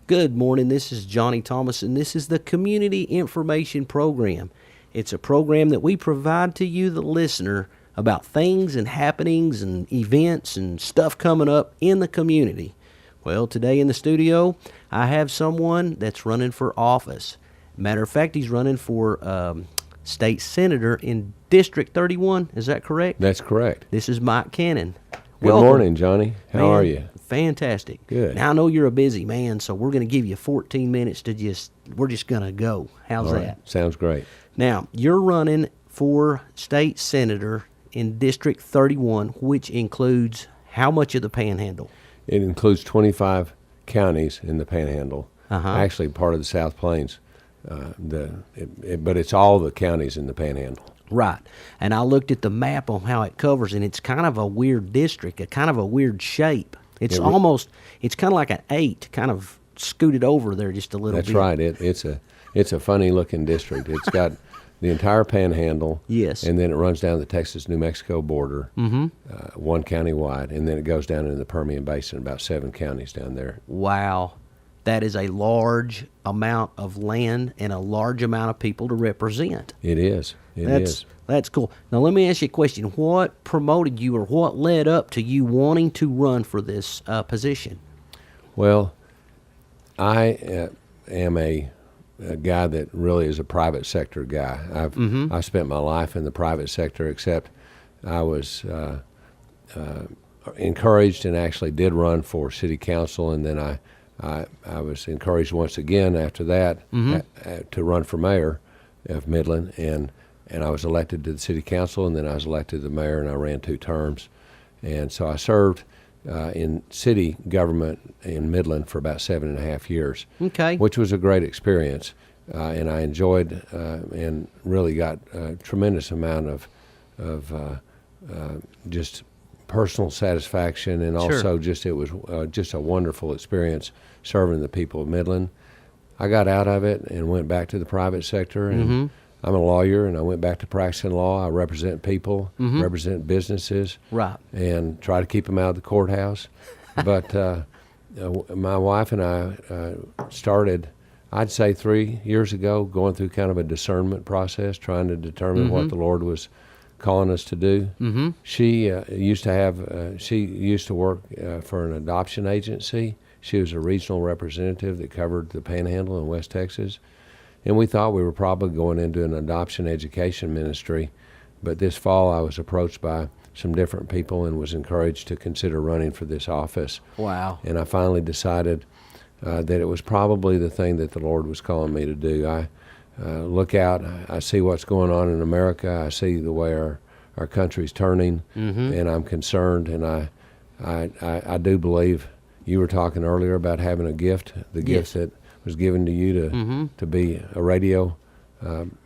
Good morning, this is Johnny Thomas, and this is the Community Information Program. It's a program that we provide to you, the listener, about things and happenings and events and stuff coming up in the community. Well, today in the studio, I have someone that's running for office. Matter of fact, he's running for state senator in District 31. Is that correct? That's correct. This is Mike Canon. Good Welcome. morning, Johnny. How are you? Fantastic. Good. Now, I know you're a busy man, so we're going to give you 14 minutes we're just going to go. How's All right. that? Sounds great. Now, you're running for state senator in District 31, which includes how much of the Panhandle? It includes 25 counties in the Panhandle, Uh-huh. actually part of the South Plains, but it's all the counties in the Panhandle. Right. And I looked at the map on how it covers, and it's kind of a weird district, a kind of a weird shape. It's kind of like an 8, kind of scooted over there just a little bit. That's right. It's a funny looking district. It's got the entire Panhandle. Yes. And then it runs down the Texas-New Mexico border, one county wide, and then it goes down into the Permian Basin, about 7 counties down there. Wow. That is a large amount of land and a large amount of people to represent. It is. That's cool. Now, let me ask you a question. What promoted you, or what led up to you wanting to run for this position? Well, I am a guy that really is a private sector guy. I've spent my life in the private sector, except I was encouraged and actually did run for city council, and then I was encouraged once again after that to run for mayor of Midland, and I was elected to the city council, and then I was elected to the mayor, and I ran 2 terms. And so I served in city government in Midland for about 7.5 years, Okay. which was a great experience, and I enjoyed and really got a tremendous amount of just personal satisfaction, and also it was just a wonderful experience serving the people of Midland. I got out of it and went back to the private sector, and I'm a lawyer, and I went back to practicing law. I represent people, represent businesses, Right. and try to keep them out of the courthouse. But my wife and I started, I'd say 3 years ago, going through kind of a discernment process, trying to determine what the Lord was calling us to do. She used to work for an adoption agency. She was a regional representative that covered the Panhandle in West Texas. And we thought we were probably going into an adoption education ministry. But this fall I was approached by some different people and was encouraged to consider running for this office. Wow. And I finally decided that it was probably the thing that the Lord was calling me to do. I look out, I see what's going on in America, I see the way our country's turning, and I'm concerned, and I do believe you were talking earlier about having a gift, the gift that was given to you to be a radio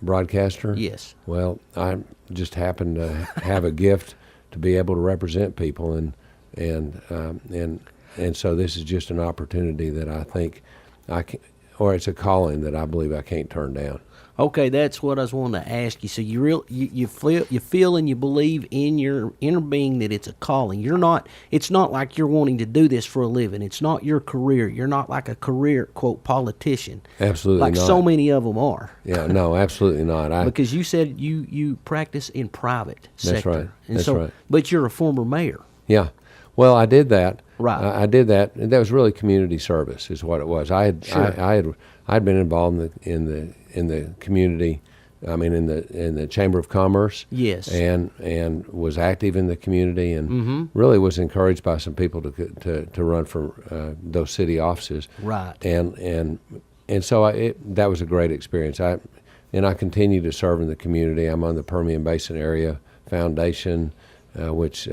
broadcaster. Yes. Well, I just happen to have a gift to be able to represent people, and so this is just an opportunity that I think I can, or it's a calling that I believe I can't turn down. Okay, that's what I was wanting to ask you. So you feel and you believe in your inner being that it's a calling. It's not like you're wanting to do this for a living. It's not your career. You're not like a career, quote, politician. Absolutely like not. Like so many of them are. Yeah, no, absolutely not. Because you said you practice in private sector. That's right. And that's right. But you're a former mayor. Yeah. Well, I did that. Right. I did that. And that was really community service, is what it was. I'd been involved in the community. I mean, in the Chamber of Commerce. Yes. And was active in the community, and really was encouraged by some people to run for those city offices. Right. And so that was a great experience. I continue to serve in the community. I'm on the Permian Basin Area Foundation, which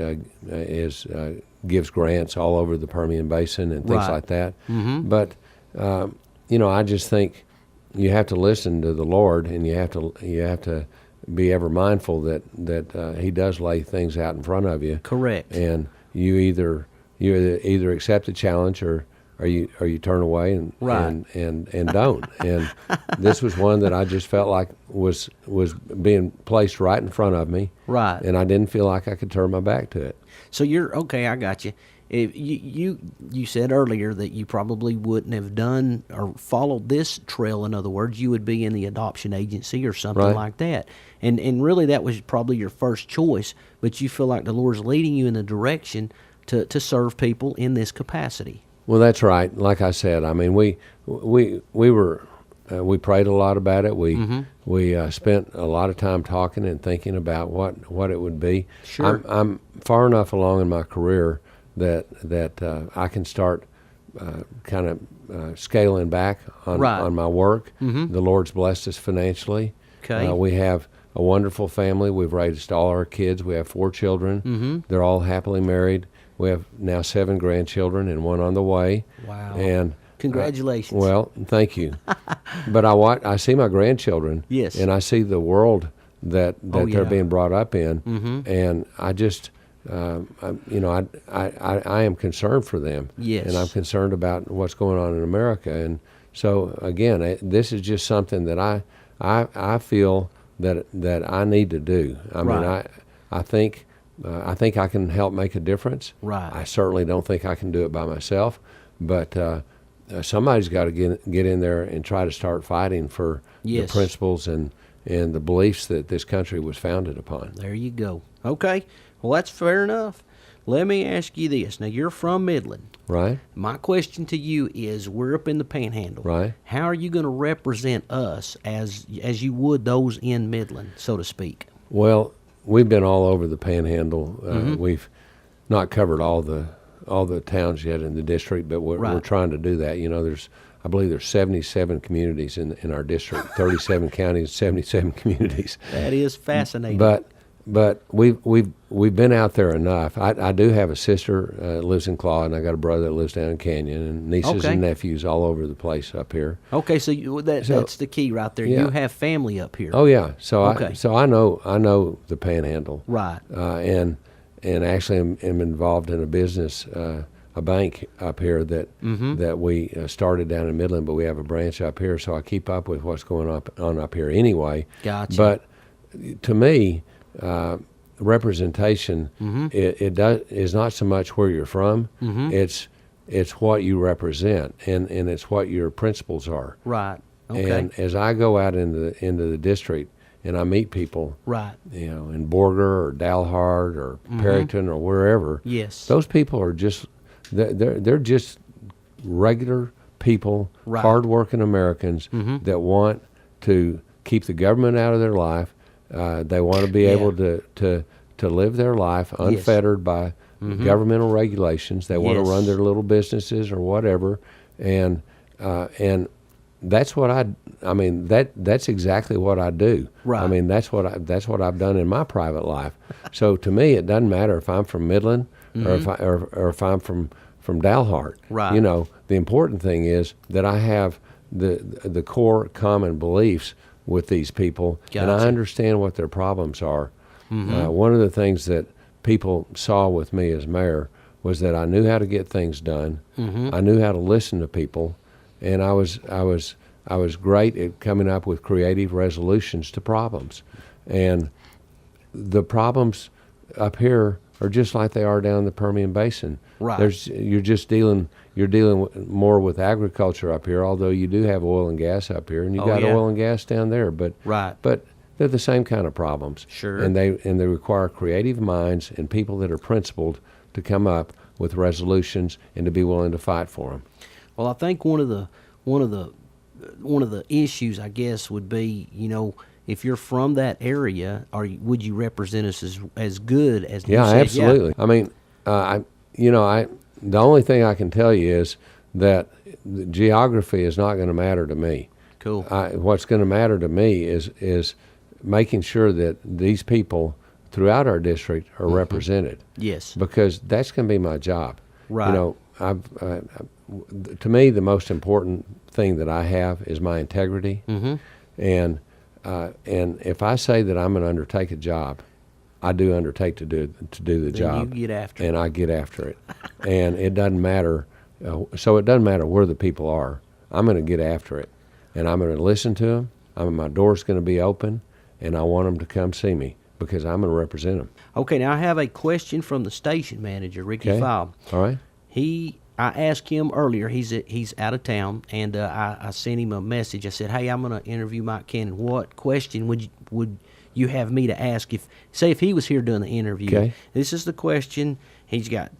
gives grants all over the Permian Basin and things like that. But I just think you have to listen to the Lord, and you have to be ever mindful that He does lay things out in front of you. Correct. And you either accept the challenge or you turn away and don't. And this was one that I just felt like was being placed right in front of me. Right. And I didn't feel like I could turn my back to it. So you're okay. I got you. if you said earlier that you probably wouldn't have done or followed this trail. In other words, you would be in the adoption agency or something Right. like that. And really that was probably your first choice, but you feel like the Lord's leading you in the direction to serve people in this capacity. Well, that's right. Like I said, I mean, we prayed a lot about it. We spent a lot of time talking and thinking about what it would be. Sure. I'm far enough along in my career that I can start kind of scaling back on Right. on my work. The Lord's blessed us financially. Okay. We have a wonderful family. We've raised all our kids. We have 4 children. They're all happily married. We have now 7 grandchildren and 1 on the way. Wow. And Congratulations. well, thank you. But I see my grandchildren. Yes. And I see the world that Oh, they're yeah. being brought up in, and I just, I am concerned for them. Yes. And I'm concerned about what's going on in America. And so again, this is just something that I feel that I need to do. I mean, Right. I think I can help make a difference. Right. I certainly don't think I can do it by myself, but somebody's got to get in there and try to start fighting for Yes. the principles and the beliefs that this country was founded upon. There you go. Okay. Well, that's fair enough. Let me ask you this. Now, you're from Midland. Right? My question to you is, we're up in the Panhandle. Right. How are you going to represent us as you would those in Midland, so to speak? Well, we've been all over the Panhandle. Mm-hmm. We've not covered all the towns yet in the district, but we're Right. trying to do that. You know, I believe there's 77 communities in our district, 37 counties, 77 communities. That is fascinating. But we've been out there enough. I do have a sister lives in Claw, and I got a brother that lives down in Canyon, and nieces Okay. and nephews all over the place up here. Okay, so that's the key right there. Yeah. You have family up here. Oh yeah, so Okay. I know the Panhandle, Right. and actually am involved in a business, a bank up here that we started down in Midland, but we have a branch up here, so I keep up with what's going on up here anyway. Gotcha. But to me, representation is not so much where you're from. It's what you represent, and it's what your principles are. Right. Okay. And as I go out into the district and I meet people, right. you know, in Borger or Dalhart or Perryton or wherever, Yes. those people are just they're just regular people, Right. hardworking Americans that want to keep the government out of their life. They want to be able to live their life unfettered by governmental regulations. They want to Yes. run their little businesses or whatever, and that's what I mean. That's exactly what I do. Right. I mean, that's what I've done in my private life. So to me, it doesn't matter if I'm from Midland or if I'm from Dalhart. Right. You know, the important thing is that I have the core common beliefs with these people, and I Gotcha. understand what their problems are. One of the things that people saw with me as mayor was that I knew how to get things done. I knew how to listen to people, and I was great at coming up with creative resolutions to problems. And the problems up here are just like they are down in the Permian Basin. Right. You're dealing more with agriculture up here, although you do have oil and gas up here, and you Oh, got yeah. oil and gas down there. But Right. but they're the same kind of problems. Sure. And they require creative minds and people that are principled to come up with resolutions and to be willing to fight for them. Well, I think one of the issues, I guess, would be, you know, if you're from that area, would you represent us as good as you Yeah, said? absolutely. I mean, the only thing I can tell you is that the geography is not going to matter to me. Cool. What's going to matter to me is making sure that these people throughout our district are represented. Yes. Because that's going to be my job. Right. You know, to me, the most important thing that I have is my integrity. And if I say that I'm going to undertake a job, I do undertake to do the job. You get after it. And I get after it. And it doesn't matter. So it doesn't matter where the people are. I'm going to get after it. And I'm going to listen to them. My door's going to be open. And I want them to come see me. because I'm going to represent them. Okay, now I have a question from the station manager, Ricky Okay. Fobb. All right. I asked him earlier. He's out of town, and I sent him a message. I said, "Hey, I'm going to interview Mike Cannon. What question would you have me to ask if he was here doing the interview?" Okay. This is the question. He's got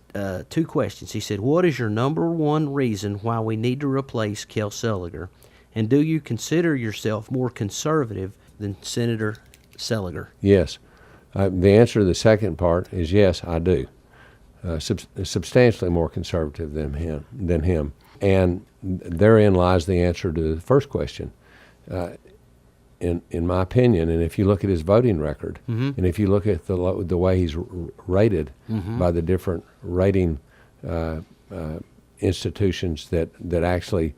2 questions. He said, "What is your number one reason why we need to replace Kel Seliger? And do you consider yourself more conservative than Senator Seliger?" Yes. The answer to the second part is yes, I do. Substantially more conservative than him. And therein lies the answer to the first question. In my opinion, and if you look at his voting record, and if you look at the way he's rated by the different rating institutions that actually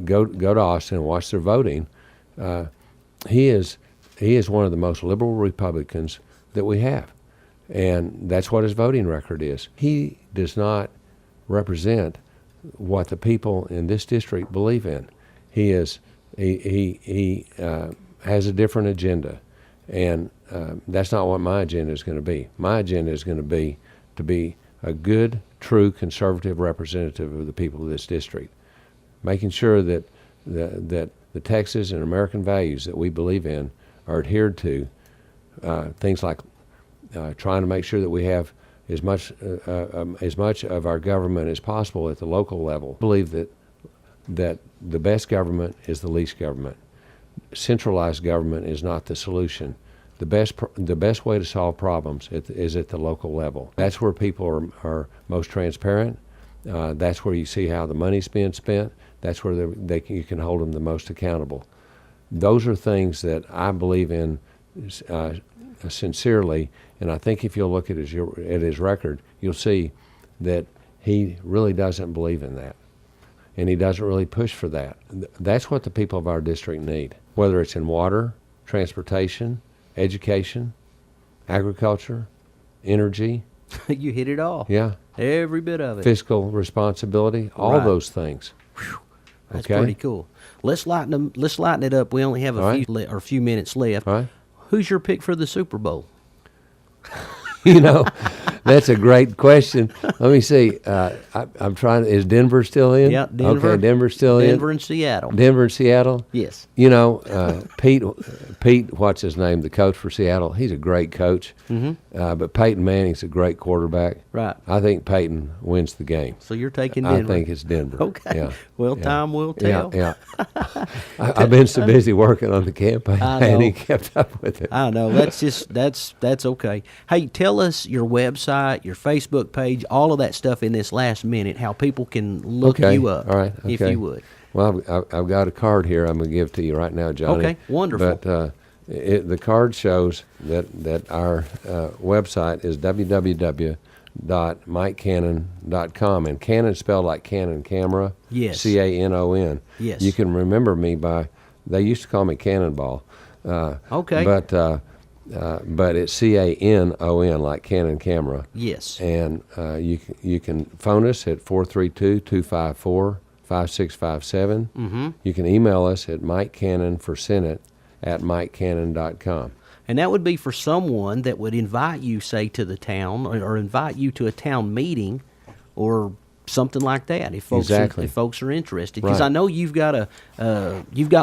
go to Austin and watch their voting, he is one of the most liberal Republicans that we have, and that's what his voting record is. He does not represent what the people in this district believe in. He has a different agenda, and that's not what my agenda is going to be. My agenda is going to be a good, true conservative representative of the people of this district, making sure that the Texas and American values that we believe in are adhered to. Things like trying to make sure that we have as much of our government as possible at the local level. I believe that the best government is the least government. Centralized government is not the solution. The best way to solve problems is at the local level. That's where people are most transparent. That's where you see how the money's being spent. That's where you can hold them the most accountable. Those are things that I believe in sincerely, and I think if you'll look at his record, you'll see that he really doesn't believe in that, and he doesn't really push for that. That's what the people of our district need, whether it's in water, transportation, education, agriculture, energy. You hit it all. Yeah. Every bit of it. Fiscal responsibility, all Right. those things. That's Okay. pretty cool. Let's lighten it up. We only have a few minutes left. All right. Who's your pick for the Super Bowl? You know, that's a great question. Let me see. I'm trying. Is Denver still in? Yeah, Denver. Okay, Denver's still Denver and Seattle. in. Denver and Seattle. Yes. You know, Pete, what's his name? The coach for Seattle. He's a great coach. But Peyton Manning's a great quarterback. Right. I think Peyton wins the game. So you're taking Denver. I think it's Denver. Okay. Yeah. Well, time will tell. Yeah. I've been so busy working on the campaign, I I hadn't know. even kept up with it. I know. That's okay. Hey, tell us your website, your Facebook page, all of that stuff in this last minute, how people can look Okay. you up. All right. If Okay. you would. Well, I've got a card here I'm going to give to you right now, Johnny. Okay, wonderful. But the card shows that our website is www.mikecannon.com, and Canon spelled like Canon camera. Yes. Canon. Yes. You can remember me by, they used to call me Cannonball. Okay. But it's Canon like Canon camera. Yes. And you can phone us at 432-254-5657. You can email us at MikeCannonForSenate@MikeCannon.com. And that would be for someone that would invite you, say, to the town, or invite you to a town meeting, or something like that. If folks are interested, because Right. I know you've got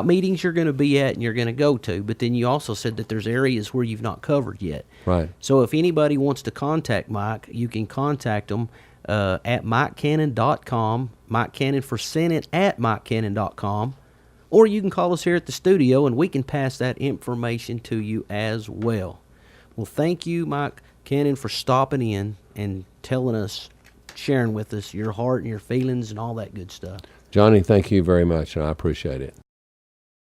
meetings you're going to be at and you're going to go to, but then you also said that there's areas where you've not covered yet. Right. So if anybody wants to contact Mike, you can contact him at MikeCannon.com, MikeCannonForSenate@MikeCannon.com. Or you can call us here at the studio, and we can pass that information to you as well. Well, thank you, Mike Cannon, for stopping in and sharing with us your heart and your feelings and all that good stuff. Johnny, thank you very much, and I appreciate it.